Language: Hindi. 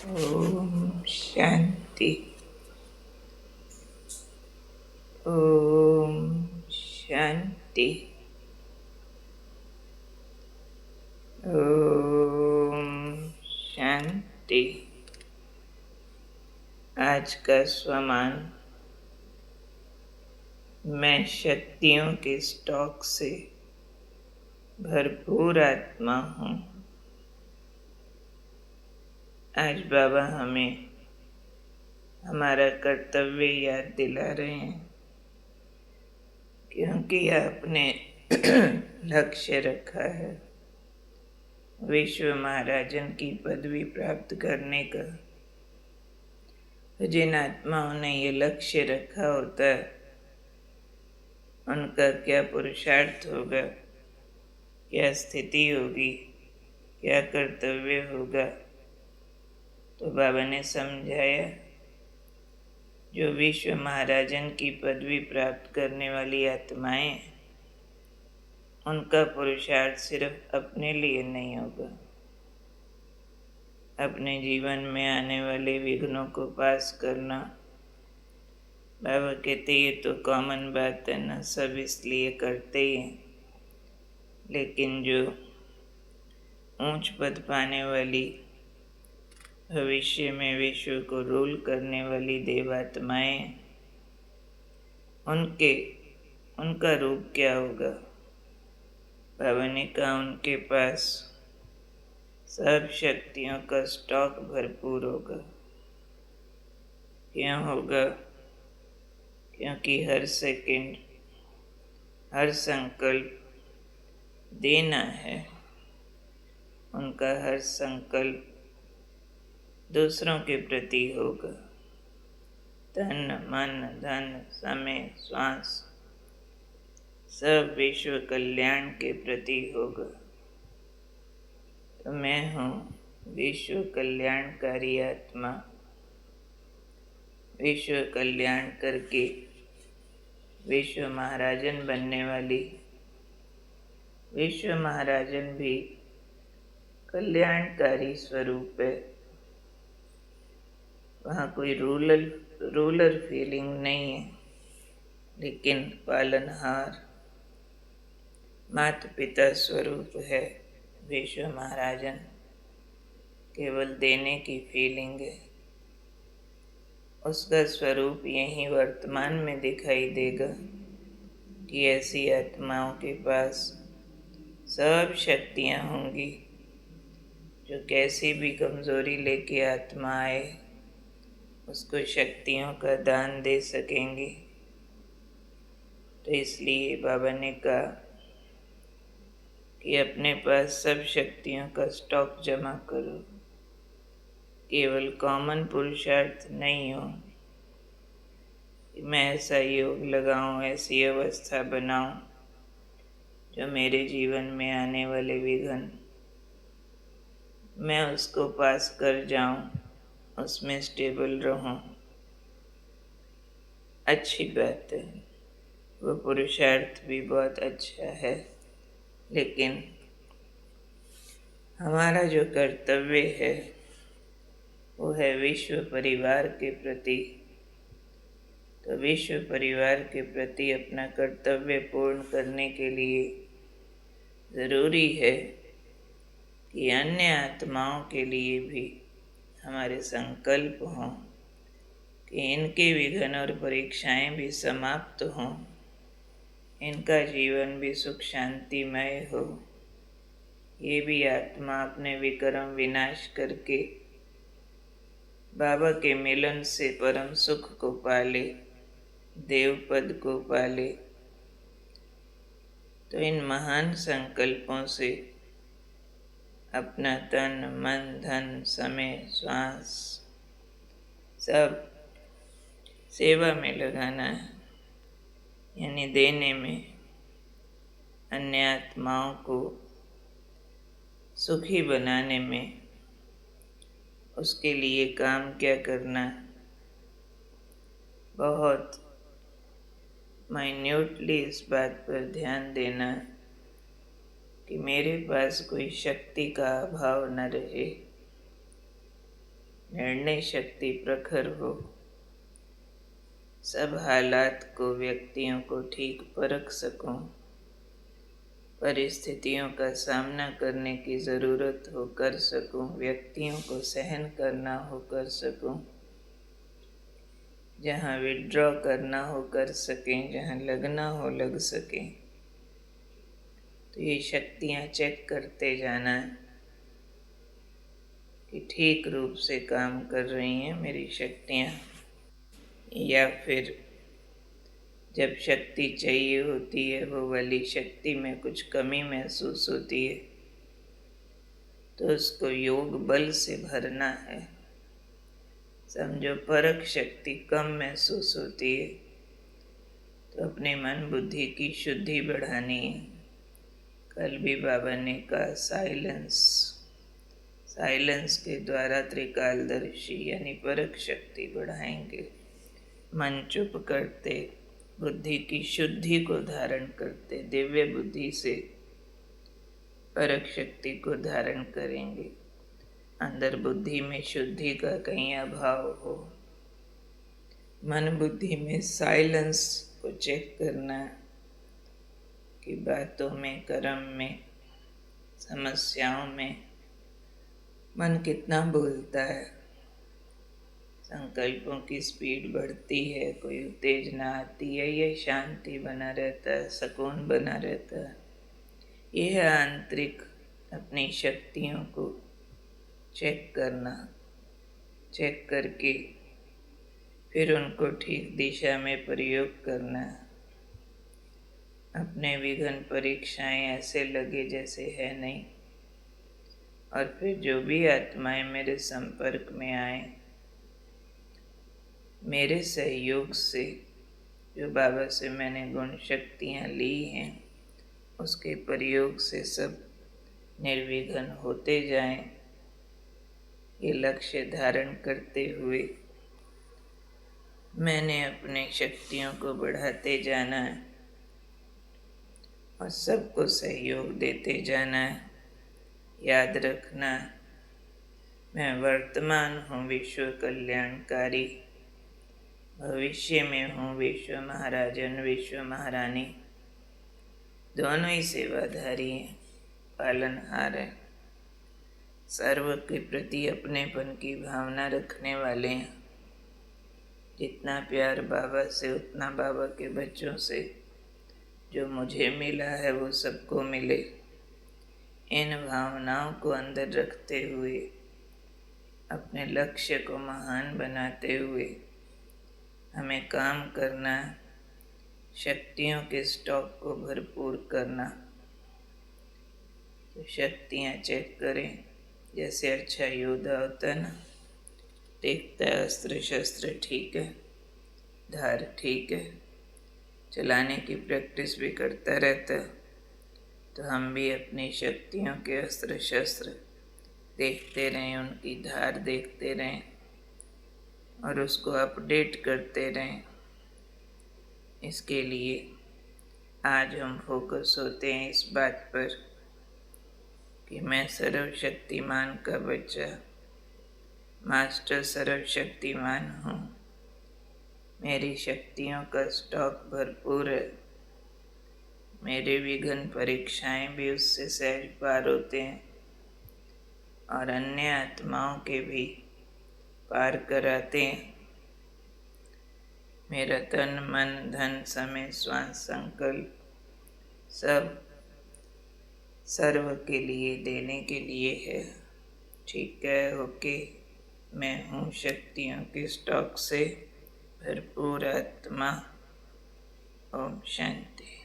ओम शांति। ओम शांति। ओम शांति। आज का स्वमान, मैं शक्तियों के स्टॉक से भरपूर आत्मा हूँ। आज बाबा हमें हमारा कर्तव्य याद दिला रहे हैं, क्योंकि आपने लक्ष्य रखा है विश्व महाराजन की पदवी प्राप्त करने का। जिन आत्माओं ने ये लक्ष्य रखा होता है, उनका क्या पुरुषार्थ होगा, क्या स्थिति होगी, क्या कर्तव्य होगा। तो बाबा ने समझाया, जो विश्व महाराजन की पदवी प्राप्त करने वाली आत्माएं, उनका पुरुषार्थ सिर्फ अपने लिए नहीं होगा, अपने जीवन में आने वाले विघ्नों को पास करना। बाबा कहते ये तो कॉमन बात है ना, सब इसलिए करते ही हैं। लेकिन जो ऊंच पद पाने वाली, भविष्य में विश्व को रूल करने वाली देवात्माएं, उनका रूप क्या होगा। बाबा ने कहा उनके पास सब शक्तियों का स्टॉक भरपूर होगा। क्यों होगा? क्योंकि हर सेकंड, हर संकल्प देना है। उनका हर संकल्प दूसरों के प्रति होगा। तन मन धन समय श्वास सब विश्व कल्याण के प्रति होगा। तो मैं हूँ विश्व कल्याणकारी आत्मा। विश्व कल्याण करके विश्व महाराजन बनने वाली। विश्व महाराजन भी कल्याणकारी स्वरूप है। वहाँ कोई रूलर फीलिंग नहीं है, लेकिन पालनहार माता पिता स्वरूप है विश्व महाराजन। केवल देने की फीलिंग है। उसका स्वरूप यही वर्तमान में दिखाई देगा कि ऐसी आत्माओं के पास सब शक्तियाँ होंगी, जो कैसी भी कमजोरी लेके आत्मा आए, उसको शक्तियों का दान दे सकेंगी। तो इसलिए बाबा ने कहा कि अपने पास सब शक्तियों का स्टॉक जमा करो। केवल कॉमन पुरुषार्थ नहीं हो कि मैं ऐसा योग लगाऊं, ऐसी अवस्था बनाऊं जो मेरे जीवन में आने वाले विघ्न, मैं उसको पास कर जाऊं, उसमें स्टेबल रहूं। अच्छी बात है, वो पुरुषार्थ भी बहुत अच्छा है, लेकिन हमारा जो कर्तव्य है वो है विश्व परिवार के प्रति। तो विश्व परिवार के प्रति अपना कर्तव्य पूर्ण करने के लिए ज़रूरी है कि अन्य आत्माओं के लिए भी हमारे संकल्प हों कि इनके विघ्न और परीक्षाएं भी समाप्त हों, इनका जीवन भी सुख शांतिमय हो। ये भी आत्मा अपने विक्रम विनाश करके बाबा के मिलन से परम सुख को पाले, देव पद को पाले। तो इन महान संकल्पों से अपना तन मन धन समय श्वास सब सेवा में लगाना है, यानी देने में, अन्य आत्माओं को सुखी बनाने में। उसके लिए काम क्या करना, बहुत माइन्यूटली इस बात पर ध्यान देना कि मेरे पास कोई शक्ति का अभाव न रहे। निर्णय शक्ति प्रखर हो, सब हालात को, व्यक्तियों को ठीक परख सकूं, परिस्थितियों का सामना करने की ज़रूरत हो कर सकूं, व्यक्तियों को सहन करना हो कर सकूं, जहाँ विड्रॉ करना हो कर सकें, जहाँ लगना हो लग सकें। तो ये शक्तियाँ चेक करते जाना है कि ठीक रूप से काम कर रही हैं मेरी शक्तियाँ, या फिर जब शक्ति चाहिए होती है वो वाली शक्ति में कुछ कमी महसूस होती है तो उसको योग बल से भरना है। समझो परख शक्ति कम महसूस होती है तो अपने मन बुद्धि की शुद्धि बढ़ानी है। कल भी बाबा ने कहा साइलेंस के द्वारा त्रिकालदर्शी यानी परख शक्ति बढ़ाएंगे। मन चुप करते, बुद्धि की शुद्धि को धारण करते, दिव्य बुद्धि से परख शक्ति को धारण करेंगे। अंदर बुद्धि में शुद्धि का कहीं अभाव हो, मन बुद्धि में साइलेंस को चेक करना कि बातों में, कर्म में, समस्याओं में मन कितना बोलता है, संकल्पों की स्पीड बढ़ती है, कोई उत्तेजना आती है या शांति बना रहता है, सुकून बना रहता है। यह है आंतरिक अपनी शक्तियों को चेक करना, चेक करके फिर उनको ठीक दिशा में प्रयोग करना। अपने विघ्न परीक्षाएं ऐसे लगे जैसे है नहीं, और फिर जो भी आत्माएं मेरे संपर्क में आए, मेरे सहयोग से, जो बाबा से मैंने गुण शक्तियाँ ली हैं, उसके प्रयोग से सब निर्विघ्न होते जाएं। ये लक्ष्य धारण करते हुए मैंने अपने शक्तियों को बढ़ाते जाना है और सबको सहयोग देते जाना है। याद रखना, मैं वर्तमान हूँ विश्व कल्याणकारी, भविष्य में हूँ विश्व महाराजन, विश्व महारानी, दोनों ही सेवाधारी हैं, पालनहार हैं, सर्व के प्रति अपनेपन की भावना रखने वाले हैं। जितना प्यार बाबा से उतना बाबा के बच्चों से, जो मुझे मिला है वो सबको मिले। इन भावनाओं को अंदर रखते हुए, अपने लक्ष्य को महान बनाते हुए हमें काम करना, शक्तियों के स्टॉक को भरपूर करना। तो शक्तियाँ चेक करें, जैसे अच्छा योद्धा होता है ना, देखता है अस्त्र शस्त्र ठीक है, धार ठीक है, चलाने की प्रैक्टिस भी करता रहता है। तो हम भी अपनी शक्तियों के अस्त्र शस्त्र देखते रहें, उनकी धार देखते रहें और उसको अपडेट करते रहें। इसके लिए आज हम फोकस होते हैं इस बात पर कि मैं सर्वशक्तिमान का बच्चा, मास्टर सर्वशक्तिमान हूँ। मेरी शक्तियों का स्टॉक भरपूर है, मेरे विघ्न परीक्षाएं भी उससे सहज पार होते हैं और अन्य आत्माओं के भी पार कराते हैं। मेरा तन, मन, धन, समय, श्वास, संकल्प सब सर्व के लिए, देने के लिए है। ठीक है, ओके। मैं हूँ शक्तियों के स्टॉक से भरपूर आत्मा। ओम शांति।